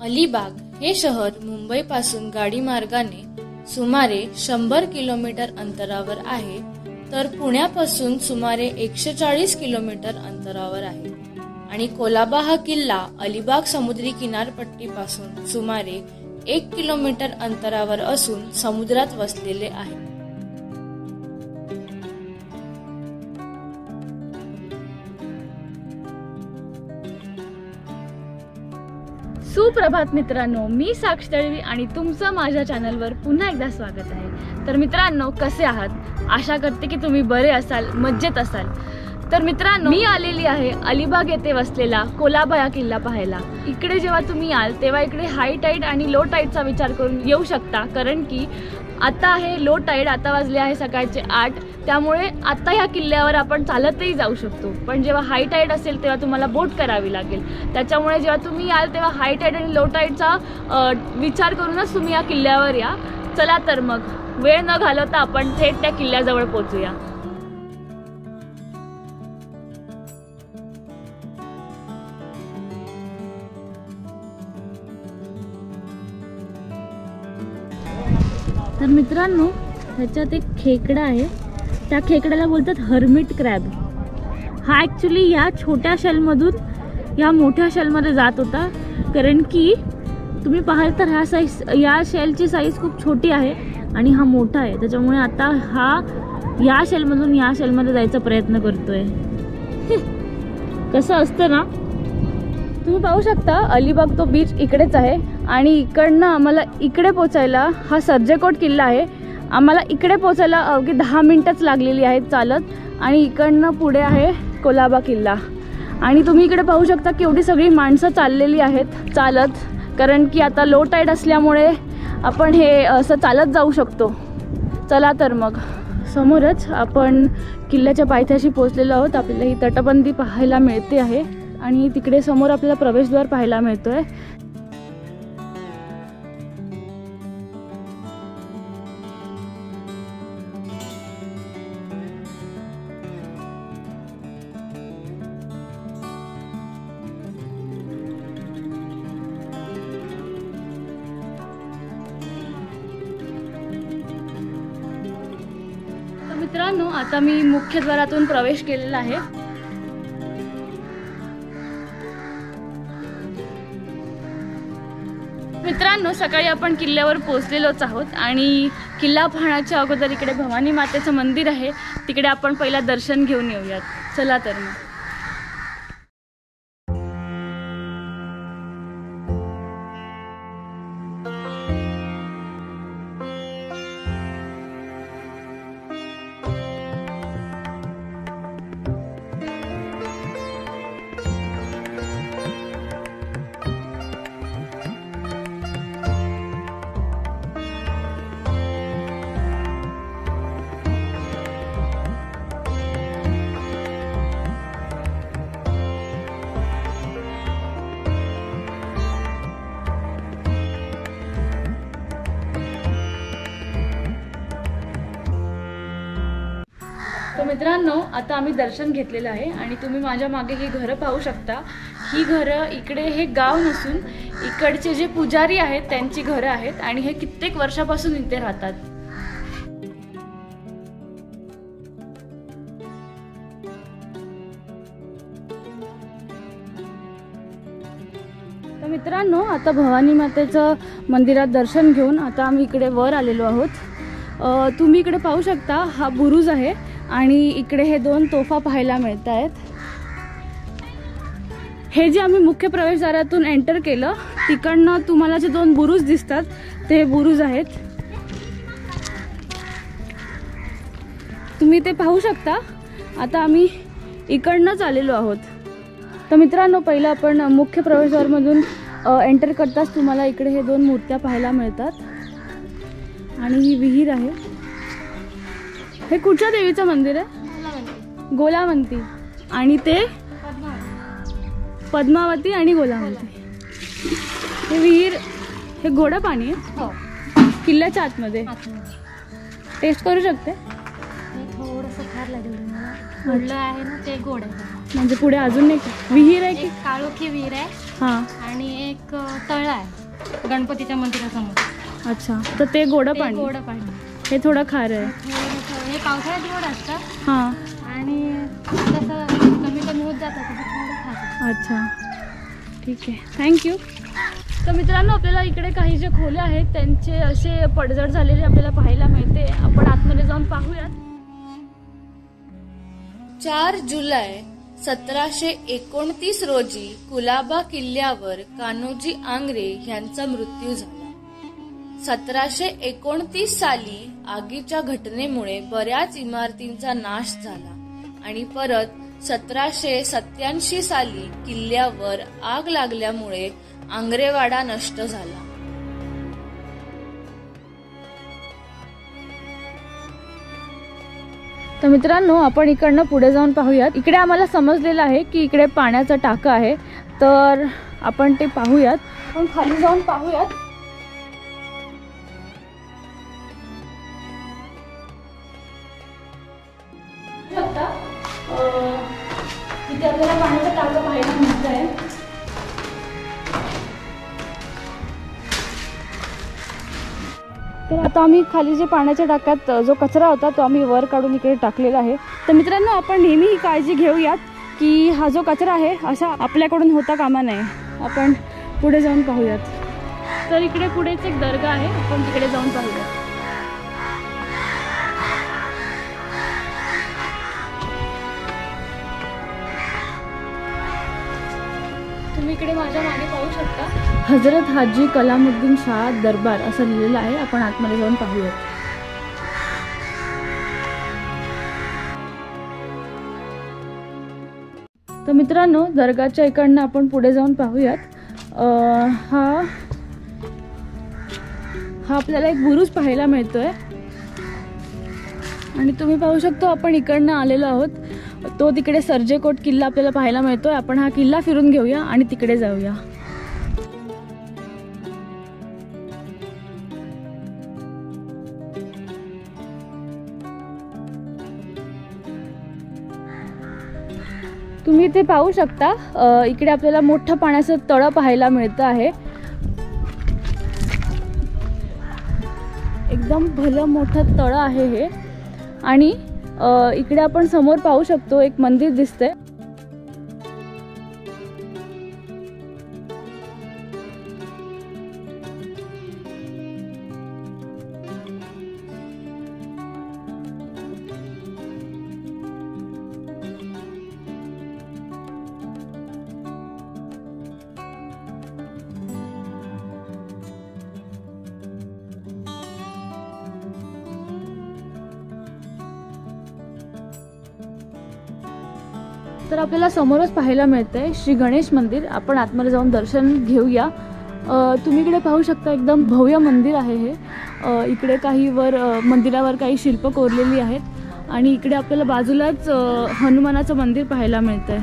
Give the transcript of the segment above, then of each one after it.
अलिबाग हे शहर मुंबईपासून गाडी मार्गाने सुमारे 100 किलोमीटर अंतरावर आहे, तर पुण्यापासून सुमारे 140 किलोमीटर अंतरावर आहे आणि कोलाबा हा किल्ला अलिबाग समुद्री किनारपट्टीपासून सुमारे 1 किलोमीटर अंतरावर असून समुद्रात वसलेले आहे। सुप्रभात मित्रांनो, मी साक्षी दळवी आणि तुमचं माझ्या चॅनलवर पुन्हा एकदा स्वागत आहे। तर मित्रांनो, कसे आहात? आशा करते की तुम्ही बरे असाल, मजेत असाल। तर मित्रांनो, मी आलेली आहे अलिबाग येथे वसलेला कोलाबा हा किल्ला पाहायला। इकडे जेव्हा तुम्ही याल तेव्हा इकडे हाय टाईड आणि लो टाईडचा विचार करून येऊ शकता, कारण की आता आहे लो टाईड, आता वाजले आहे सकाळचे 8, त्यामुळे आता ह्या किल्ल्यावर आपण चालतही जाऊ शकतो। पण जेव्हा हाय टाईड असेल तेव्हा तुम्हाला बोट करावी लागेल, त्याच्यामुळे जेव्हा तुम्ही याल तेव्हा हाय टाईड आणि लो टाईडचा विचार करूनच तुम्ही या किल्ल्यावर या। चला तर मग वेळ न घालवता आपण थेट त्या किल्ल्याजवळ पोहोचूया। तर मित्रांनो, ह्याच्यात एक खेकडा आहे, त्या खेकड्याला बोलतात हर्मिट क्रॅब। हा ॲक्च्युली या छोट्या शेलमधून या मोठ्या शेलमध्ये जात होता, कारण की तुम्ही पाहाल तर या शेलची साईज खूप छोटी आहे आणि हा मोठा आहे, त्याच्यामुळे आता हा या शेलमधून या शेलमध्ये जायचा प्रयत्न करतोय। कसं असतं ना, तुम्ही पाहू शकता अलिबाग तो बीच इकडेच आहे आणि इकडनं आम्हाला इकडे पोचायला, हा सर्जेकोट किल्ला आहे, आम्हाला इकडे पोचायला अवघी 10 मिनिटच लागलेली आहेत चालत, आणि इकडनं पुढे आहे कोलाबा किल्ला। आणि तुम्ही इकडे पाहू शकता की एवढी सगळी माणसं चाललेली आहेत चालत, कारण की आता लो टाईड असल्यामुळे आपण हे असं चालत जाऊ शकतो। चला तर मग, समोरच आपण किल्ल्याच्या पायथ्याशी पोहोचलेलो आहोत। आपल्याला ही तटबंदी पाहायला मिळते आहे आणि तिकडे समोर आपल्याला प्रवेशद्वार पाहायला मिळतोय। मित्रांनो, आता मी मुख्यद्वारातून प्रवेश केलेला आहे। मित्रांनो, सकाळी आपण किल्ल्यावर पोहोचलेलोच आहोत आणि किल्ला पाहण्याच्या अगोदर इकडे भवानी मातेचं मंदिर आहे, तिकडे आपण पहिला दर्शन घेऊन येऊयात। चला तर मग। तर मित्रांनो, आता आम्ही दर्शन घेतलेलं आहे आणि तुम्ही माझ्या मागे ही घरं पाहू शकता। ही घरं, इकडे हे गाव नसून इकडचे जे पुजारी आहेत त्यांची घरं आहेत आणि हे कित्येक वर्षापासून इथे राहतात। तर मित्रांनो, आता भवानी मातेचं मंदिरात दर्शन घेऊन आता आम्ही इकडे वर आलेलो आहोत। तुम्ही इकडे पाहू शकता, हा बुरुज आहे आणि इकडे हे 2 तोफा पाहायला मिळत आहेत। हे जे आम्ही मुख्य प्रवेशद्वारातून एंटर केलं, तिकडनं तुम्हाला जे 2 बुरुज दिसतात ते बुरुज आहेत, तुम्ही ते पाहू शकता। आता आम्ही इकडनंच आलेलो आहोत। तर मित्रांनो, पहिलं आपण मुख्य प्रवेशद्वारमधून एंटर करताच तुम्हाला इकडे हे 2 मूर्त्या पाहायला मिळतात आणि ही विहीर आहे। हे कुठच्या देवीचं मंदिर आहे? गोलावंती। आणि ते पद्मावती आणि गोलावंती। हे विहीर, हे गोडं पाणी आहे किल्ल्याच्या आतमध्ये। टेस्ट करू शकते? थोडंसं खार लागेल तुम्हाला, गोडलं आहे ना ते गोड आहे। म्हणजे पुढे अजून एक विहीर आहे की? काळोखी विहीर आहे, हां, आणि एक तळ आहे। गणपतीच्या मंदिरासमोर. अच्छा, तर ते गोड ते पाणी, गोड पाणी. हे थोडं खारं आहे. हे पावसाळ्यात गोड असतं हां, आणि जसं कमी कमी होत जातं तसं थोडं खातं. अच्छा, ठीक आहे, थँक्यू. तर मित्रांनो, आपल्याला इकडे काही जे खोले आहेत त्यांचे असे पडझड झालेले आपल्याला पाहायला मिळते. आपण आतमध्ये जाऊन पाहूयात. 4 जुलै 1729 रोजी कुलाबा किल्ल्यावर कान्होजी आंग्रे यांचा मृत्यू झाला. 1729 साली आगीच्या घटनेमुळे बऱ्याच इमारतींचा नाश झाला आणि परत 1787 साली किल्ल्यावर आग लागल्यामुळे आंग्रेवाडा नष्ट झाला. तर मित्रांनो, आपण इकडनं पुढे जाऊन पाहूयात. इकडे आम्हाला समजलेलं आहे की इकडे पाण्याचा टाका आहे, तर आपण ते पाहूयात. आपण खाली जाऊन पाहूयात. इथे आपल्याला पाण्याचा टाका पाहायला मिळत आहे. तर आता आम्ही खाली जे पाण्याच्या टाक्यात जो कचरा होता तो आम्ही वर काढून इकडे टाकलेला आहे. तर मित्रांनो, आपण नेहमी ही काळजी घेऊयात की हा जो कचरा आहे असा आपल्याकडून होता कामा नये. आपण पुढे जाऊन पाहूयात. तर इकडे पुढेच एक दर्गा आहे, आपण तिकडे जाऊन पाहूयात. तुम्ही इकडे माझ्या मागे पाहू शकता, हजरत हाजी कलामुद्दीन शाह दरबार असं लिहिलेलं आहे. आपण आतमध्ये जाऊन पाहूयात. तर मित्रांनो, दर्गाच्या इकडनं आपण पुढे जाऊन पाहूयात. हा आपल्याला एक बुरुज पाहायला मिळतोय आणि तुम्ही पाहू शकतो आपण इकडनं आलेलो आहोत. तो तिकडे सर्जेकोट किल्ला आपल्याला पाहायला मिळतोय. आपण हा किल्ला फिरून घेऊया आणि तिकडे जाऊया. तुम्ही इथे पाहू शकता, इकडे आपल्याला मोठं पाण्याचं तळं पाहायला मिळतं आहे. एकदम भलं मोठं तळं आहे हे. आणि इकडे आपण समोर पाहू शकतो एक मंदिर दिसतंय. तर आपल्याला समोरच पाहायला मिळतंय श्री गणेश मंदिर. आपण आतमध्ये जाऊन दर्शन घेऊया. तुम्ही इकडे पाहू शकता, एकदम भव्य मंदिर आहे हे. इकडे काही मंदिरावर काही शिल्प कोरलेली आहेत आणि इकडे आपल्याला बाजूलाच हनुमानाचं मंदिर पाहायला मिळतंय.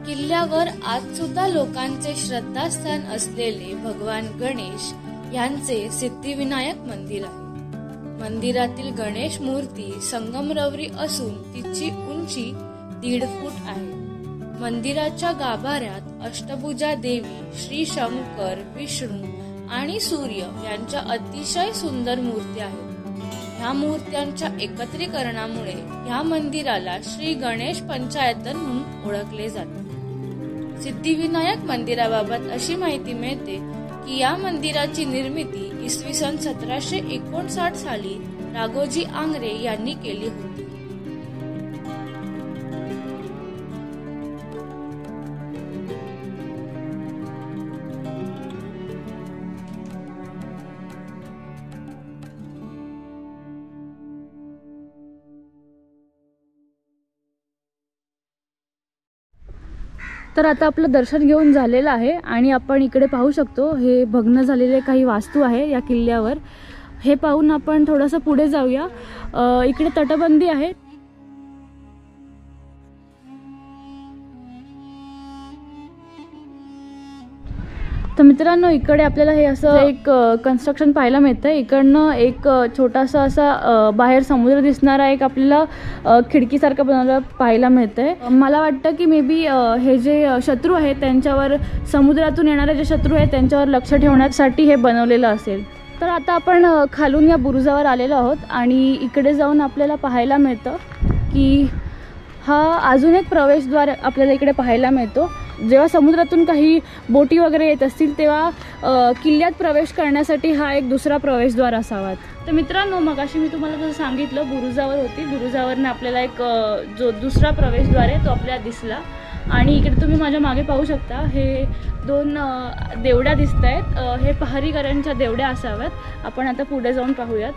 किल्ल्यावर आज सुद्धा लोकांचे श्रद्धास्थान असलेले भगवान गणेश यांचे सिद्धिविनायक मंदिर आहे. मंदिरातील गणेश मूर्ती संगमरवरी असून तिची उंची 1.5 फूट आहे. मंदिराच्या गाभाऱ्यात अष्टभुजा देवी, श्री शंकर, विष्णू आणि सूर्य यांच्या अतिशय सुंदर मूर्त्या आहेत. ह्या मूर्त्यांच्या एकत्रीकरणामुळे ह्या मंदिराला श्री गणेश पंचायतन म्हणून ओळखले जाते. सिद्धिविनायक मंदिराबाबत अशी माहिती मिळते की या मंदिराची निर्मिती इसवी सन 1759 साली राघोजी आंग्रे यांनी केली होती. तर आता आपलं दर्शन घेऊन झालेलं आहे आणि आपण इकडे पाहू शकतो हे भग्न झालेले काही वास्तू आहे या किल्ल्यावर. हे पाहून आपण थोडंसं पुढे जाऊया. इकडे तटबंदी आहे. तर मित्रांनो, इकडे आपल्याला हे असं एक कन्स्ट्रक्शन पाहायला मिळतं. इकडनं एक छोटासा असा बाहेर समुद्र दिसणारा एक आपल्याला खिडकीसारखं बनवलं पाहायला मिळतंय. मला वाटतं की मे बी हे जे शत्रू आहेत त्यांच्यावर, समुद्रातून येणारे जे शत्रू आहेत त्यांच्यावर लक्ष ठेवण्यासाठी हे बनवलेलं असेल. तर आता आपण खालून या बुरुजावर आलेलो आहोत आणि इकडे जाऊन आपल्याला पाहायला मिळतं की हा अजून एक प्रवेशद्वार आपल्याला इकडे पाहायला मिळतो. जेव्हा समुद्रातून काही बोटी वगैरे येत असतील तेव्हा किल्ल्यात प्रवेश करण्यासाठी हा एक दुसरा प्रवेशद्वार असावा. तर मित्रांनो, मगाशी मी तुम्हाला जसं सांगितलं बुरुजावर होती, बुरुजावरनं आपल्याला एक जो दुसरा प्रवेशद्वार आहे तो आपल्याला दिसला. आणि इकडे तुम्ही माझ्या मागे पाहू शकता हे 2 देवड्या दिसत आहेत. हे पहारीकरांच्या देवड्या असाव्यात. आपण आता पुढे जाऊन पाहूयात.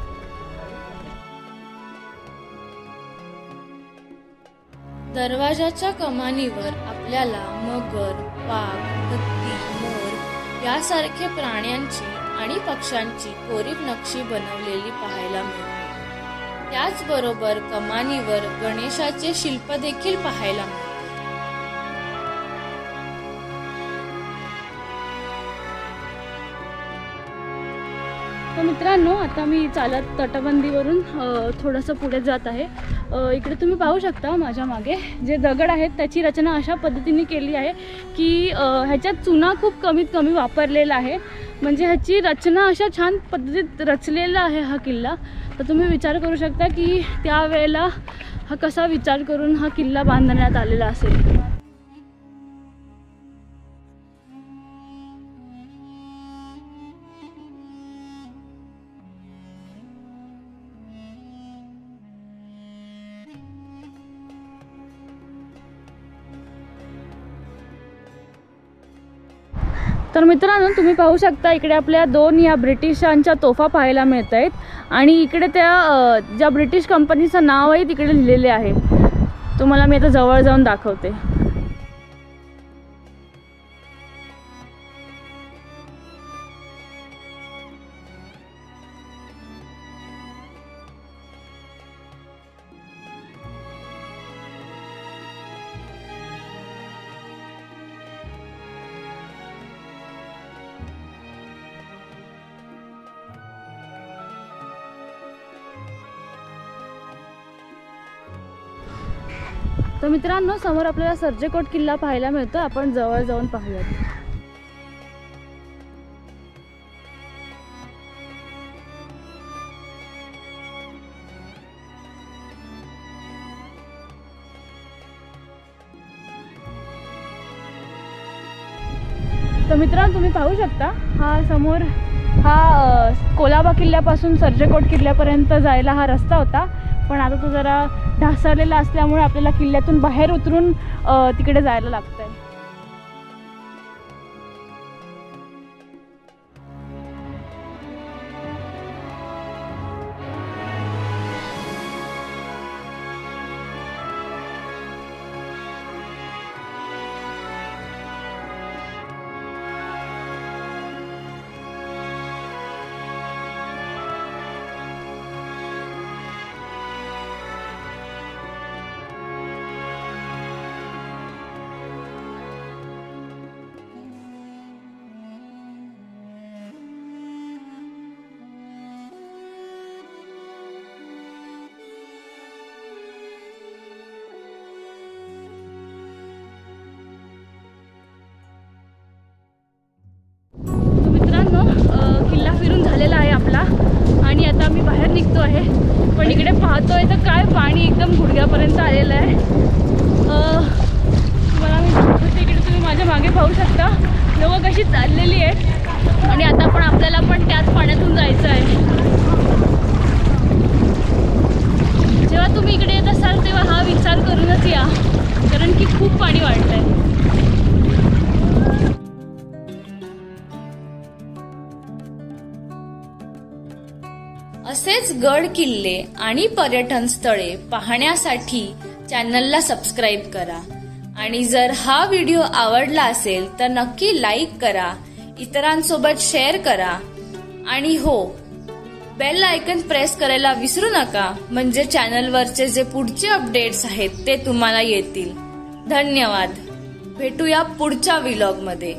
दरवाजाच्या कमानीवर आपल्याला मगर, वाघ, हत्ती, मोर यासारखे प्राण्यांची आणि पक्ष्यांची कोरीव नक्षी बनवलेली पाहायला मिळते. त्याचबरोबर कमानीवर गणेशाचे शिल्प देखील पाहायला मिळते. तर मित्रांनो, आता मी चालत तटबंदीवरून थोडंसं पुढे जात आहे. इकडे तुम्ही पाहू शकता माझ्या मागे जे दगड आहेत त्याची रचना अशा पद्धतीने केली आहे की ह्याच्यात चुना खूप कमीत कमी वापरलेला आहे. म्हणजे ह्याची रचना अशा छान पद्धतीत रचलेला आहे हा किल्ला. तर तुम्ही विचार करू शकता की त्यावेळेला हा कसा विचार करून हा किल्ला बांधण्यात आलेला असेल. तर मित्रांनो, तुम्ही पाहू शकता इकडे आपल्या 2 या ब्रिटिशांच्या तोफा पाहायला मिळत आहेत आणि इकडे त्या ज्या ब्रिटिश कंपनीचं नाव आहे तिकडे लिहिलेले आहे. तुम्हाला मी आता जवळ जाऊन दाखवते. तर मित्रांनो, समोर आपल्याला सर्जेकोट किल्ला पाहायला मिळतो. आपण जवळ जाऊन पाहूयात. तर मित्रांनो, तुम्ही पाहू शकता हा समोर कोलाबा किल्ल्यापासून सर्जेकोट किल्ल्यापर्यंत जायला हा रस्ता होता. पण आता तो जरा ढासळलेला असल्यामुळे आपल्याला किल्ल्यातून बाहेर उतरून तिकडे जायला लागतंय. किल्ला फिरून झालेला आहे आपला आणि आता आम्ही बाहेर निघतो आहे. पण इकडे पाहतोय तर काय पाणी एकदम गुडघ्यापर्यंत आलेलं आहे. तुम्हाला मी दाखवते, इकडे तुम्ही माझ्या मागे पाहू शकता लोक कशी चाललेली आहेत आणि आता पण आपल्याला पण त्याच पाण्यातून जायचं आहे. जेव्हा तुम्ही इकडे येत असाल तेव्हा हा विचार करूनच या, कारण की खूप पाणी वाढलंय. असेच गड किल्ले आणि पर्यटन स्थळे पाहण्यासाठी चॅनलला सबस्क्राईब करा आणि जर हा व्हिडिओ आवडला असेल तर नक्की लाईक करा, इतरांसोबत शेअर करा आणि हो, बेल आयकन प्रेस करायला विसरू नका, म्हणजे चॅनलवरचे जे पुढचे अपडेट्स आहेत ते तुम्हाला येतील. धन्यवाद. भेटूया पुढच्या व्लॉगमध्ये.